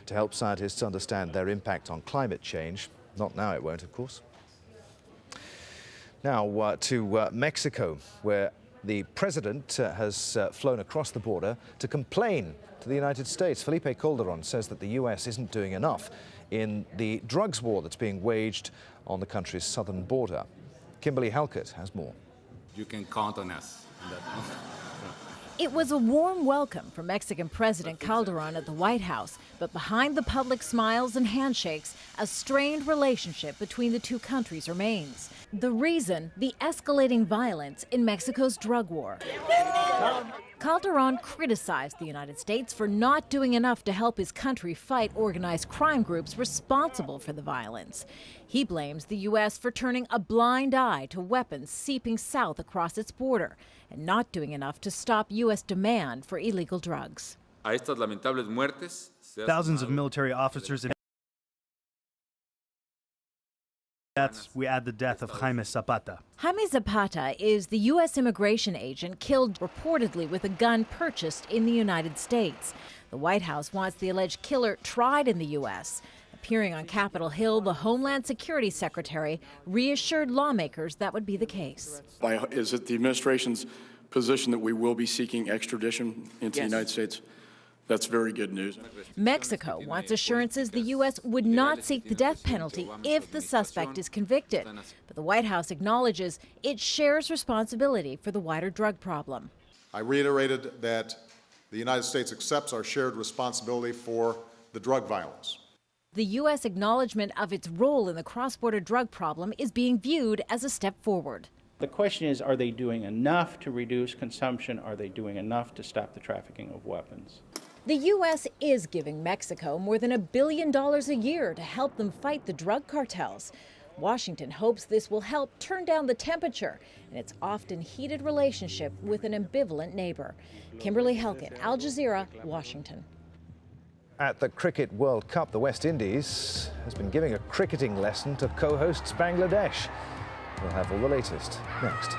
to help scientists understand their impact on climate change. Not now, it won't, of course. Now to Mexico, where the president has flown across the border to complain to the United States. Felipe Calderon says that the U.S. isn't doing enough in the drugs war that's being waged on the country's southern border. Kimberly Halkett has more. You can count on us. It was a warm welcome for Mexican President Calderon at the White House, but behind the public smiles and handshakes, a strained relationship between the two countries remains. The reason, the escalating violence in Mexico's drug war. Calderon criticized the United States for not doing enough to help his country fight organized crime groups responsible for the violence. He blames the U.S. for turning a blind eye to weapons seeping south across its border and not doing enough to stop U.S. demand for illegal drugs. Thousands of military officers and deaths, we add the death of Jaime Zapata. Jaime Zapata is the U.S. immigration agent killed reportedly with a gun purchased in the United States. The White House wants the alleged killer tried in the U.S. Appearing on Capitol Hill, the Homeland Security Secretary reassured lawmakers that would be the case. Is it the administration's position that we will be seeking extradition into the United States? That's very good news. Mexico wants assurances the U.S. would not seek the death penalty if the suspect is convicted. But the White House acknowledges it shares responsibility for the wider drug problem. I reiterated that the United States accepts our shared responsibility for the drug violence. The U.S. acknowledgement of its role in the cross-border drug problem is being viewed as a step forward. The question is, are they doing enough to reduce consumption? Are they doing enough to stop the trafficking of weapons? The U.S. is giving Mexico more than $1 billion a year to help them fight the drug cartels. Washington hopes this will help turn down the temperature in its often heated relationship with an ambivalent neighbor. Kimberly Halkett, Al Jazeera, Washington. At the Cricket World Cup, the West Indies has been giving a cricketing lesson to co-hosts Bangladesh. We'll have all the latest next.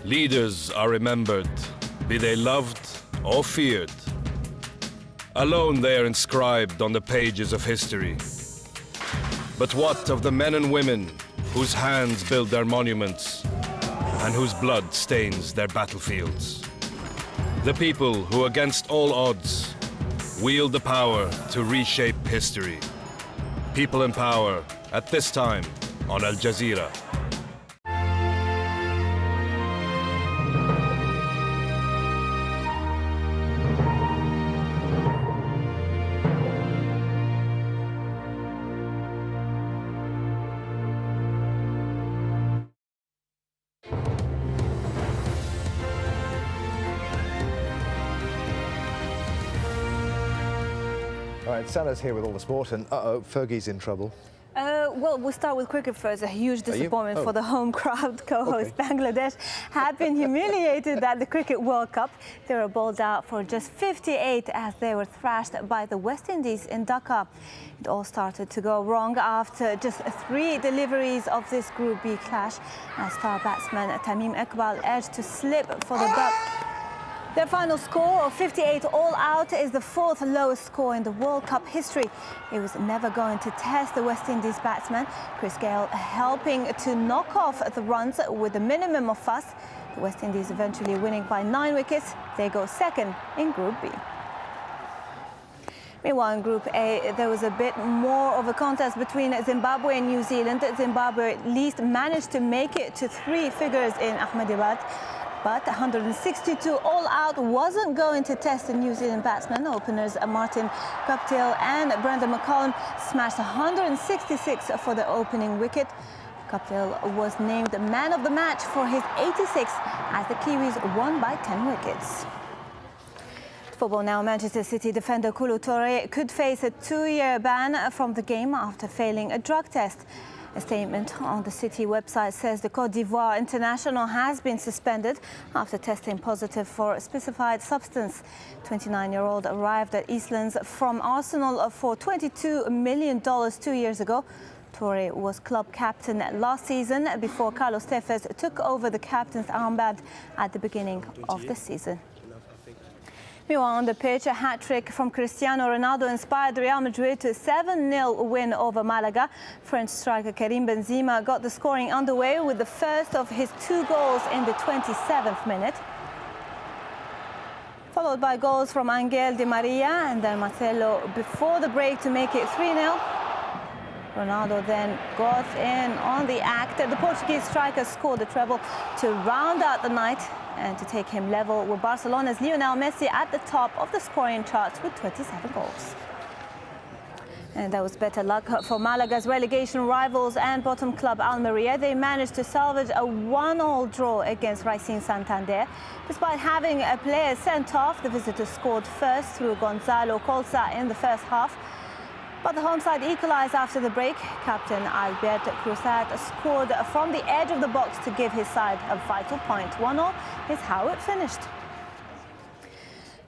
Leaders are remembered, be they loved or feared. Alone they are inscribed on the pages of history. But what of the men and women whose hands build their monuments and whose blood stains their battlefields? The people who, against all odds, wield the power to reshape history. People in power at this time on AlJazeera. All right, Salah's here with all the sport, and Fergie's in trouble. Well, we'll start with cricket first. A huge disappointment for the home crowd. Co-host Bangladesh have been humiliated at the Cricket World Cup. They were bowled out for just 58 as they were thrashed by the West Indies in Dhaka. It all started to go wrong after just 3 deliveries of this Group B clash. As star batsman Tamim Iqbal edged to slip for the duck. Their final score of 58 all out is the fourth lowest score in the World Cup history. It was never going to test the West Indies batsman, Chris Gayle, helping to knock off the runs with the minimum of fuss. The West Indies eventually winning by 9 wickets. They go second in Group B. Meanwhile, in Group A, there was a bit more of a contest between Zimbabwe and New Zealand. Zimbabwe at least managed to make it to 3 figures in Ahmedabad. But 162 all out wasn't going to test the New Zealand batsmen. Openers Martin Guptill and Brendan McCullum smashed 166 for the opening wicket. Guptill was named man of the match for his 86 as the Kiwis won by 10 wickets. Football now. Manchester City defender Kolo Touré could face a 2-year ban from the game after failing a drug test. A statement on the City website says the Côte d'Ivoire international has been suspended after testing positive for a specified substance. 29-year-old arrived at Eastlands from Arsenal for $22 million 2 years ago. Touré was club captain last season before Carlos Tevez took over the captain's armband at the beginning of the season. Meanwhile, on the pitch, a hat-trick from Cristiano Ronaldo inspired Real Madrid to a 7-0 win over Malaga. French striker Karim Benzema got the scoring underway with the first of his 2 goals in the 27th minute, followed by goals from Angel Di Maria and then Marcelo before the break to make it 3-0. Ronaldo then got in on the act. The Portuguese striker scored the treble to round out the night and to take him level with Barcelona's Lionel Messi at the top of the scoring charts with 27 goals. And that was better luck for Malaga's relegation rivals and bottom club Almeria. They managed to salvage a 1-1 draw against Racing Santander. Despite having a player sent off, the visitors scored first through Gonzalo Colza in the first half. But the home side equalized after the break. Captain Albert Cruzat scored from the edge of the box to give his side a vital point. 1-1 is how it finished.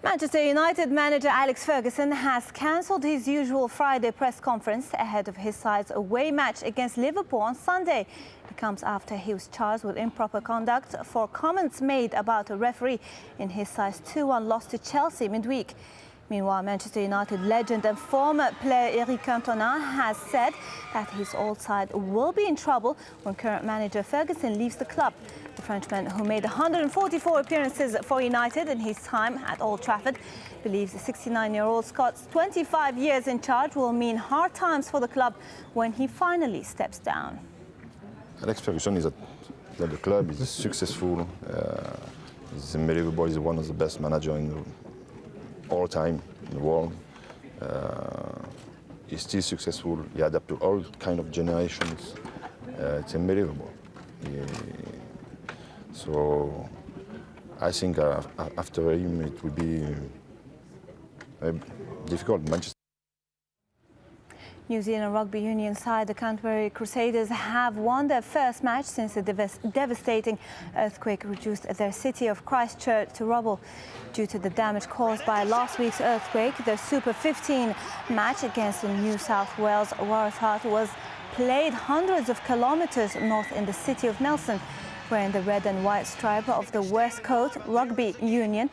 Manchester United manager Alex Ferguson has cancelled his usual Friday press conference ahead of his side's away match against Liverpool on Sunday. It comes after he was charged with improper conduct for comments made about a referee in his side's 2-1 loss to Chelsea midweek. Meanwhile, Manchester United legend and former player Eric Cantona has said that his old side will be in trouble when current manager Ferguson leaves the club. The Frenchman, who made 144 appearances for United in his time at Old Trafford, believes the 69-year-old Scott's 25 years in charge will mean hard times for the club when he finally steps down. Alex Ferguson is at the club. He's successful. He's unbelievable. He's one of the best managers in all time in the world. He's still successful. He adapts to all kind of generations. It's unbelievable. So I think after him it will be difficult. Manchester. New Zealand Rugby Union side, the Canterbury Crusaders, have won their first match since the devastating earthquake reduced their city of Christchurch to rubble. Due to the damage caused by last week's earthquake, the Super 15 match against the New South Wales Waratahs was played hundreds of kilometres north in the city of Nelson, wearing the red and white stripe of the West Coast Rugby Union.